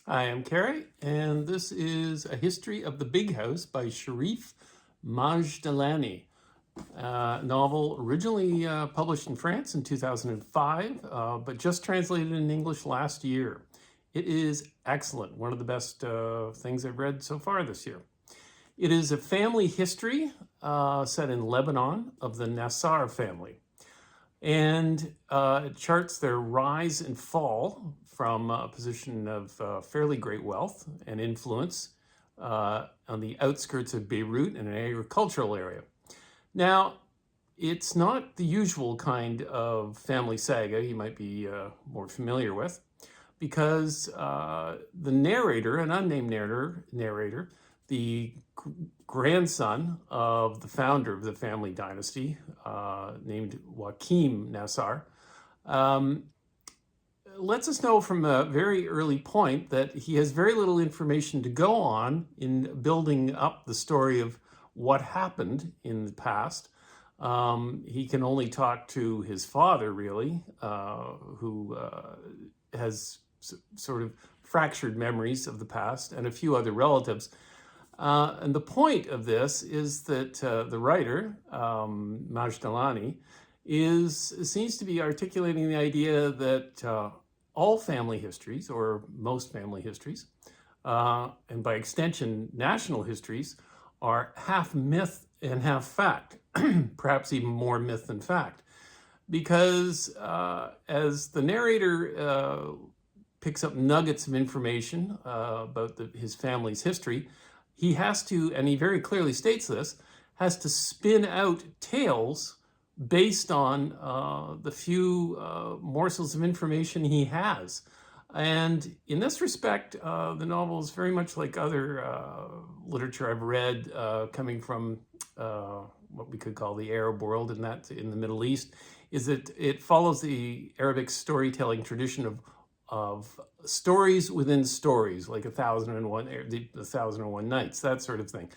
Hi, I'm Carrie, and this is A History of the Big House by Charif Majdalani, novel originally published in France in 2005, but just translated in English last year. It is excellent, one of the best things I've read so far this year. It is a family history set in Lebanon of the Nassar family. And it charts their rise and fall from a position of fairly great wealth and influence on the outskirts of Beirut in an agricultural area. Now, it's not the usual kind of family saga you might be more familiar with, because the narrator, an unnamed narrator, the grandson of the founder of the family dynasty, named Joachim Nassar, lets us know from a very early point that he has very little information to go on in building up the story of what happened in the past. He can only talk to his father, really, who has sort of fractured memories of the past, and a few other relatives. And the point of this is that the writer, Majdalani, seems to be articulating the idea that all family histories, or most family histories, and by extension, national histories, are half myth and half fact, perhaps even more myth than fact. Because as the narrator picks up nuggets of information about his family's history, he has to, and he very clearly states this, has to spin out tales based on the few morsels of information he has. And in this respect, the novel is very much like other literature I've read coming from what we could call the Arab world, and that in the Middle East, is that it follows the Arabic storytelling tradition of stories within stories, like 1001 Nights, that sort of thing.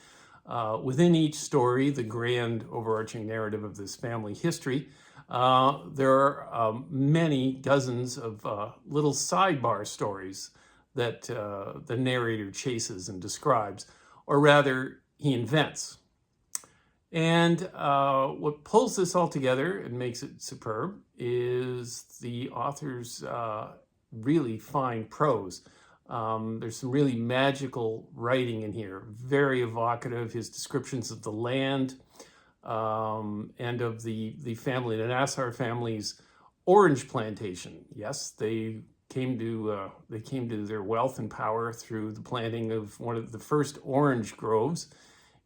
Within each story, the grand overarching narrative of this family history, there are many dozens of little sidebar stories that the narrator chases and describes, or rather, he invents. And what pulls this all together and makes it superb is the author's really fine prose. There's some really magical writing in here, very evocative. His descriptions of the land and of the family, the Nassar family's orange plantation. Yes, they came to their wealth and power through the planting of one of the first orange groves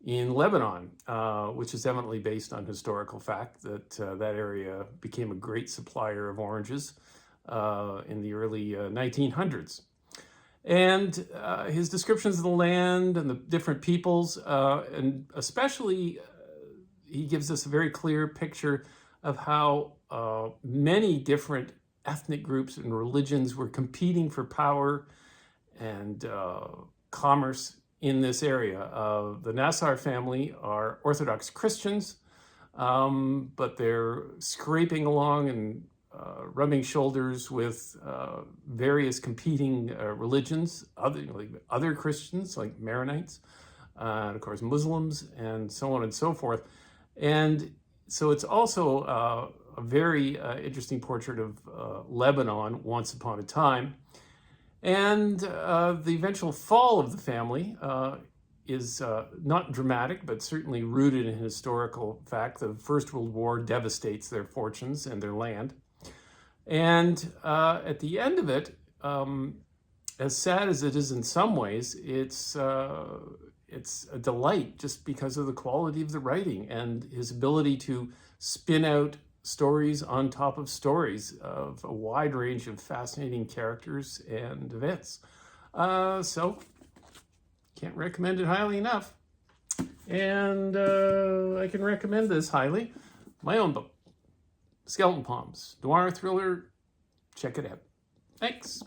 in Lebanon, which is evidently based on historical fact that that area became a great supplier of oranges in the early 1900s. And his descriptions of the land and the different peoples, and especially he gives us a very clear picture of how many different ethnic groups and religions were competing for power and commerce in this area. The Nassar family are Orthodox Christians, but they're scraping along and rubbing shoulders with various competing religions, other Christians like Maronites, and of course Muslims, and so on and so forth. And so it's also a very interesting portrait of Lebanon once upon a time. And the eventual fall of the family is not dramatic, but certainly rooted in historical fact. The First World War devastates their fortunes and their land. And at the end of it, as sad as it is in some ways, it's a delight just because of the quality of the writing and his ability to spin out stories on top of stories of a wide range of fascinating characters and events. So, can't recommend it highly enough. And I can recommend this highly. My own book, Skeleton Palms, noir thriller. Check it out. Thanks.